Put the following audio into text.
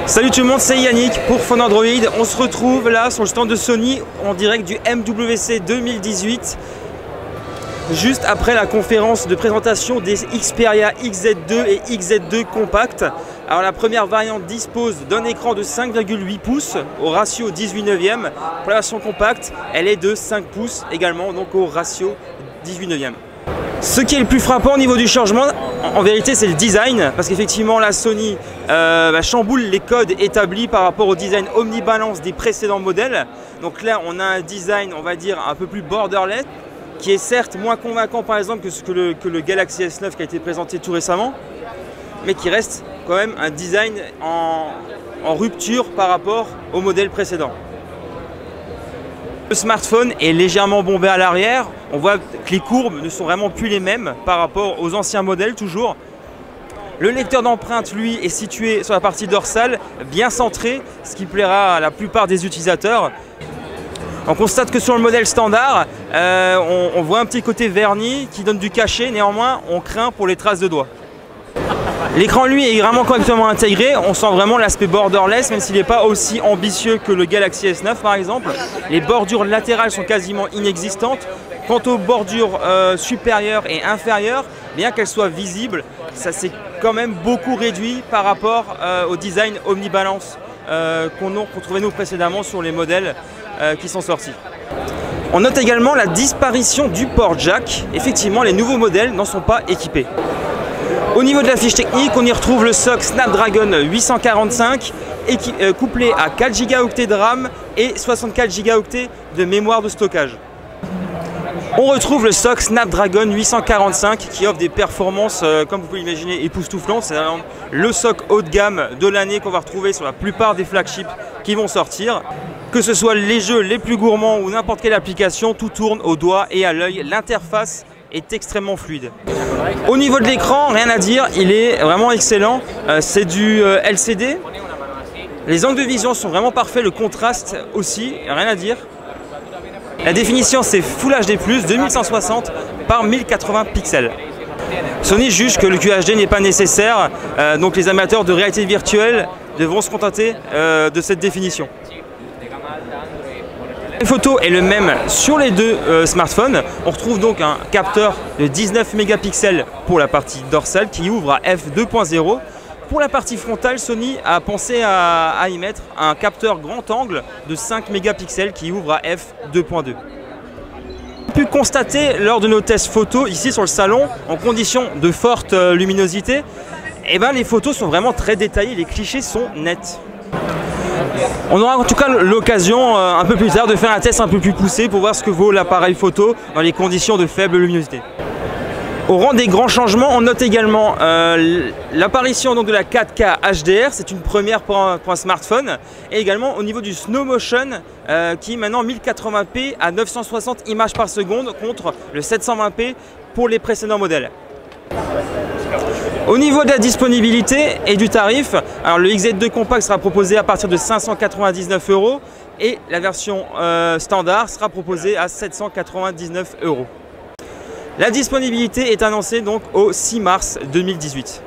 Salut tout le monde, c'est Yannick pour Phone Android. On se retrouve là sur le stand de Sony en direct du MWC 2018, juste après la conférence de présentation des Xperia XZ2 et XZ2 Compact. Alors la première variante dispose d'un écran de 5,8 pouces au ratio 18/9. Pour la version compacte, elle est de 5 pouces également, donc au ratio 18/9. Ce qui est le plus frappant au niveau du changement, en vérité, c'est le design, parce qu'effectivement la Sony chamboule les codes établis par rapport au design omnibalance des précédents modèles. Donc là, on a un design, on va dire, un peu plus borderless, qui est certes moins convaincant par exemple que le Galaxy S9 qui a été présenté tout récemment, mais qui reste quand même un design en rupture par rapport au modèle précédent. Le smartphone est légèrement bombé à l'arrière. On voit que les courbes ne sont vraiment plus les mêmes par rapport aux anciens modèles toujours. Le lecteur d'empreintes, lui, est situé sur la partie dorsale, bien centré, ce qui plaira à la plupart des utilisateurs. On constate que sur le modèle standard, on voit un petit côté verni qui donne du cachet. Néanmoins, on craint pour les traces de doigts. L'écran, lui, est vraiment correctement intégré. On sent vraiment l'aspect borderless, même s'il n'est pas aussi ambitieux que le Galaxy S9 par exemple. Les bordures latérales sont quasiment inexistantes. Quant aux bordures supérieures et inférieures, bien qu'elles soient visibles, ça s'est quand même beaucoup réduit par rapport au design omnibalance qu'on trouvait nous précédemment sur les modèles qui sont sortis. On note également la disparition du port jack. Effectivement, les nouveaux modèles n'en sont pas équipés. Au niveau de la fiche technique, on y retrouve le SoC Snapdragon 845 couplé à 4 Go de RAM et 64 Go de mémoire de stockage. On retrouve le SoC Snapdragon 845 qui offre des performances, comme vous pouvez l'imaginer, époustouflantes. C'est le SoC haut de gamme de l'année qu'on va retrouver sur la plupart des flagships qui vont sortir. Que ce soit les jeux les plus gourmands ou n'importe quelle application, tout tourne au doigt et à l'œil. L'interface est extrêmement fluide. Au niveau de l'écran, rien à dire, il est vraiment excellent. C'est du LCD. Les angles de vision sont vraiment parfaits, le contraste aussi, rien à dire. La définition, c'est Full HD+, 2160 par 1080 pixels. Sony juge que le QHD n'est pas nécessaire, donc les amateurs de réalité virtuelle devront se contenter de cette définition. La photo est le même sur les deux smartphones. On retrouve donc un capteur de 19 mégapixels pour la partie dorsale qui ouvre à f2.0. Pour la partie frontale, Sony a pensé à y mettre un capteur grand angle de 5 mégapixels qui ouvre à f2.2. On a pu constater lors de nos tests photos ici sur le salon, en conditions de forte luminosité, les photos sont vraiment très détaillées, les clichés sont nets. On aura en tout cas l'occasion un peu plus tard de faire un test un peu plus poussé pour voir ce que vaut l'appareil photo dans les conditions de faible luminosité. Au rang des grands changements, on note également l'apparition de la 4K HDR, c'est une première pour un smartphone, et également au niveau du Snow Motion qui est maintenant 1080p à 960 images par seconde contre le 720p pour les précédents modèles. Au niveau de la disponibilité et du tarif, alors le XZ2 Compact sera proposé à partir de 599 € et la version standard sera proposée à 799 €. La disponibilité est annoncée donc au 6 mars 2018.